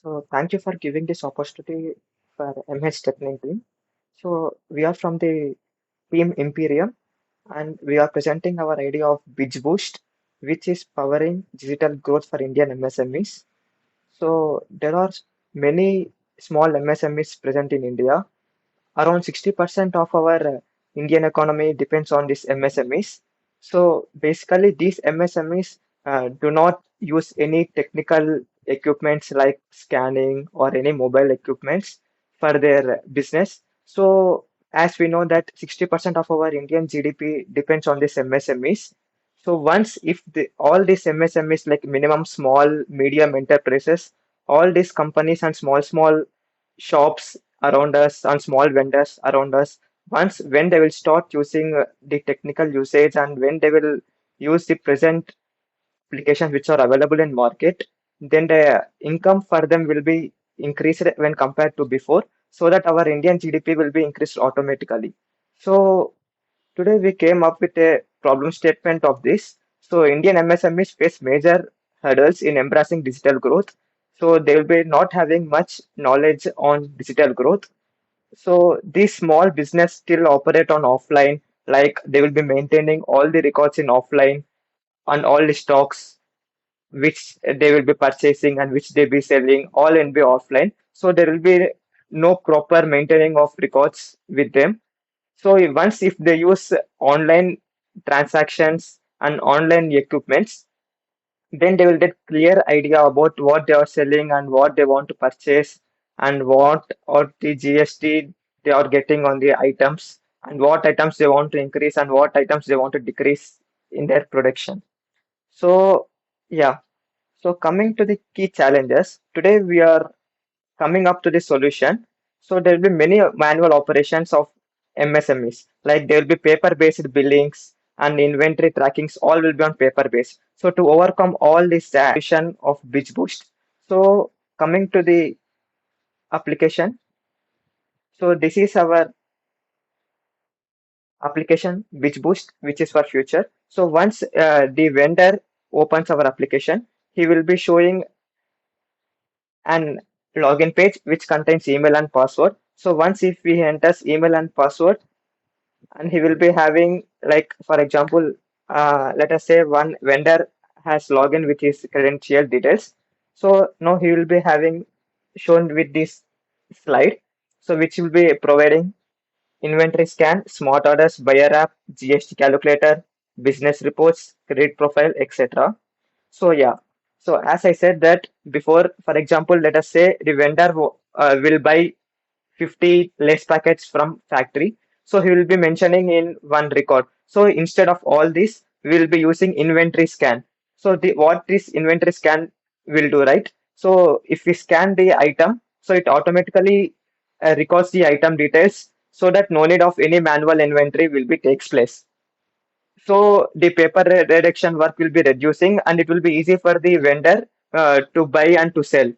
So thank you for giving this opportunity for MHTECHIN team. So we are from the team Imperium and we are presenting our idea of Bizz Boost, which is powering digital growth for Indian MSMEs. So there are many small MSMEs present in India. Around 60% of our Indian economy depends on these MSMEs. So basically, these MSMEs do not use any technical equipments like scanning or any mobile equipments for their business. So as we know that 60% of our Indian GDP depends on these MSMEs. So once if all these MSMEs like minimum small, medium enterprises, all these companies and small shops around us and small vendors around us once when they will start using the technical usage and when they will use the present applications which are available in market, then the income for them will be increased when compared to before, so that our Indian GDP will be increased automatically. So today we came up with a problem statement of this. So Indian MSMEs face major hurdles in embracing digital growth. So they will be not having much knowledge on digital growth. So these small business still operate on offline, like they will be maintaining all the records in offline and all the stocks which they will be purchasing and which they be selling all in be offline. So there will be no proper maintaining of records with them. So once if they use online transactions and online equipments, then they will get clear idea about what they are selling and what they want to purchase and what or the GST they are getting on the items and what items they want to increase and what items they want to decrease in their production. So yeah, so coming to the key challenges, today we are coming up to the solution. So there will be many manual operations of MSMEs, like there will be paper-based billings and inventory trackings, all will be on paper-based. So to overcome all this solution of Bizz Boost. So coming to the application, so this is our application Bizz Boost, which is for future. So once the vendor opens our application, he will be showing an login page which contains email and password. So once if he enters email and password, and he will be having like for example, let us say one vendor has login with his credential details. So now he will be having shown with this slide. So which will be providing inventory scan, smart orders, buyer app, GST calculator, business reports, credit profile, etc. So yeah, so as I said that before, for example, let us say the vendor will buy 50 lace packets from factory. So he will be mentioning in one record. So instead of all this, we will be using inventory scan. So the what this inventory scan will do, right? So if we scan the item, so it automatically records the item details so that no need of any manual inventory will be takes place. So the paper reduction work will be reducing and it will be easy for the vendor to buy and to sell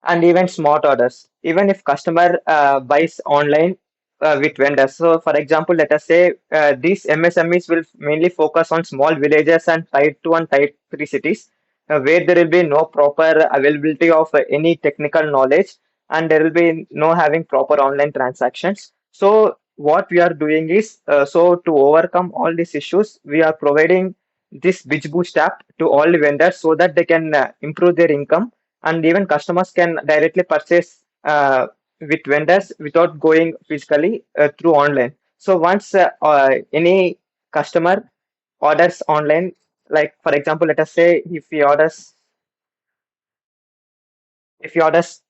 and even smart orders. Even if customer buys online with vendors. So for example, let us say these MSMEs will mainly focus on small villages and tier 2 and tier 3 cities where there will be no proper availability of any technical knowledge and there will be no having proper online transactions. So what we are doing is, so to overcome all these issues, we are providing this Bizz Boost app to all the vendors so that they can improve their income and even customers can directly purchase with vendors without going physically through online. So once any customer orders online, like for example, let us say if he orders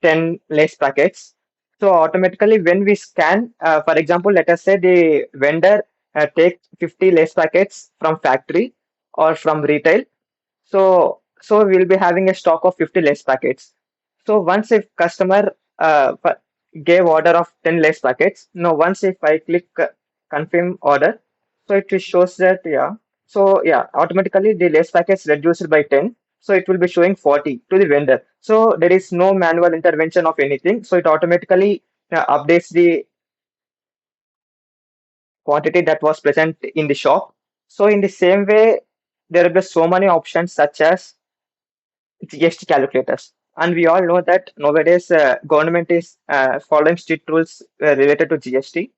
10 lace packets, so automatically when we scan, for example, let us say the vendor take 50 lace packets from factory or from retail. So we'll be having a stock of 50 less packets. So once if customer gave order of 10 less packets, now once if I click confirm order, so it shows that yeah. So yeah, automatically the less packets reduced by 10. So it will be showing 40 to the vendor. So there is no manual intervention of anything. So it automatically updates the quantity that was present in the shop. So in the same way, there will be so many options such as GST calculators. And we all know that nowadays government is following strict rules related to GST.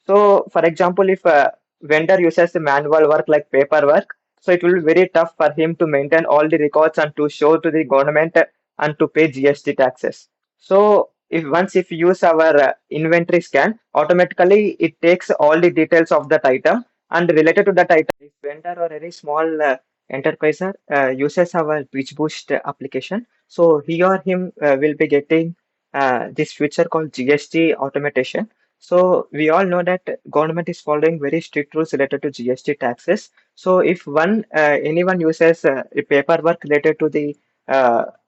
So, for example, if a vendor uses the manual work like paperwork, so it will be very tough for him to maintain all the records and to show to the government and to pay GST taxes. So, if you use our inventory scan, automatically it takes all the details of that item and related to that item. If vendor or any small enterpriser uses our Bridge Boost application, so he or him will be getting this feature called GST automation. So we all know that government is following very strict rules related to GST taxes. So if anyone uses paperwork related to the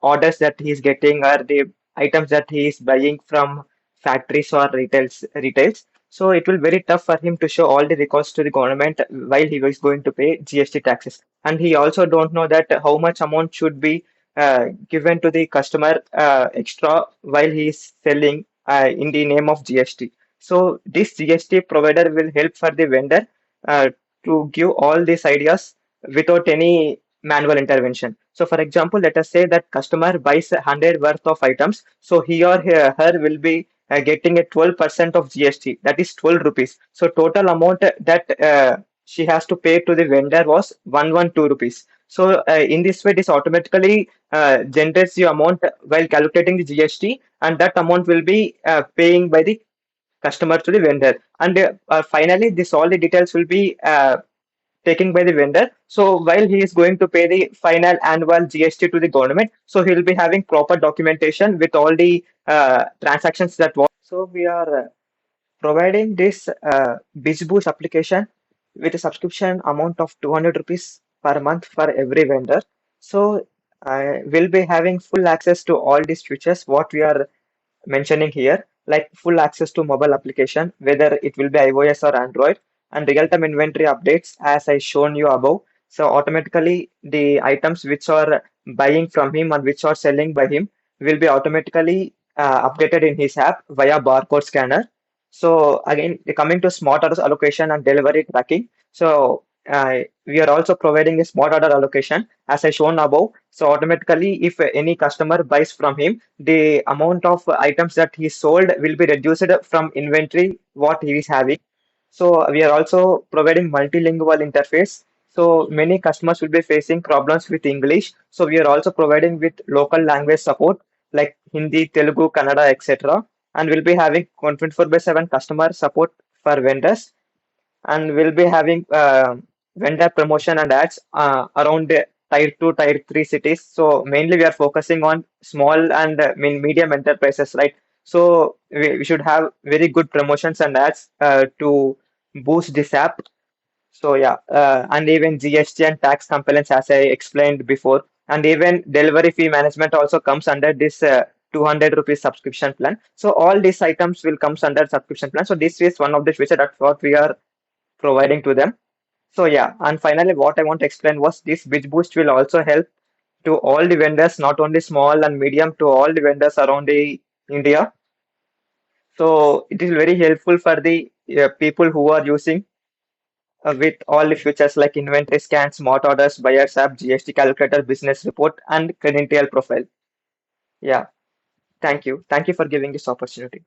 orders that he is getting or the items that he is buying from factories or retails, so it will very tough for him to show all the records to the government while he is going to pay GST taxes. And he also don't know that how much amount should be given to the customer extra while he is selling in the name of GST. So this GST provider will help for the vendor uh, to give all these ideas without any manual intervention. So for example, let us say that customer buys 100 worth of items. So he or her will be getting a 12% of GST. That is 12 rupees. So total amount that she has to pay to the vendor was 112 rupees. So in this way, this automatically generates the amount while calculating the GST, and that amount will be paying by the customer to the vendor. And finally, this all the details will be taken by the vendor. So while he is going to pay the final annual GST to the government, so he will be having proper documentation with all the transactions that was. So we are providing this Bizz Boost application with a subscription amount of 200 rupees per month for every vendor. So we'll be having full access to all these features what we are mentioning here, like full access to mobile application, whether it will be iOS or Android, and real-time inventory updates as I shown you above. So automatically the items which are buying from him and which are selling by him will be automatically updated in his app via barcode scanner. So again, coming to smart orders allocation and delivery tracking. So we are also providing a smart order allocation as I shown above. So automatically, if any customer buys from him, the amount of items that he sold will be reduced from inventory what he is having. So we are also providing multilingual interface. So many customers will be facing problems with English. So we are also providing with local language support like Hindi, Telugu, Kannada, etc. And we'll be having 24 by 7 customer support for vendors, and we'll be having vendor promotion and ads around the tier 2, tier 3 cities. So mainly we are focusing on small and medium enterprises, right? So we should have very good promotions and ads to boost this app. So yeah, and even GST and tax compliance, as I explained before, and even delivery fee management also comes under this 200 rupees subscription plan. So all these items will comes under subscription plan. So this is one of the features that what we are providing to them. So yeah, and finally, what I want to explain was this Bridge Boost will also help to all the vendors, not only small and medium, to all the vendors around the India. So it is very helpful for the people who are using with all the features like inventory scan, smart orders, buyers app, GST calculator, business report, and credential profile. Yeah, thank you. Thank you for giving this opportunity.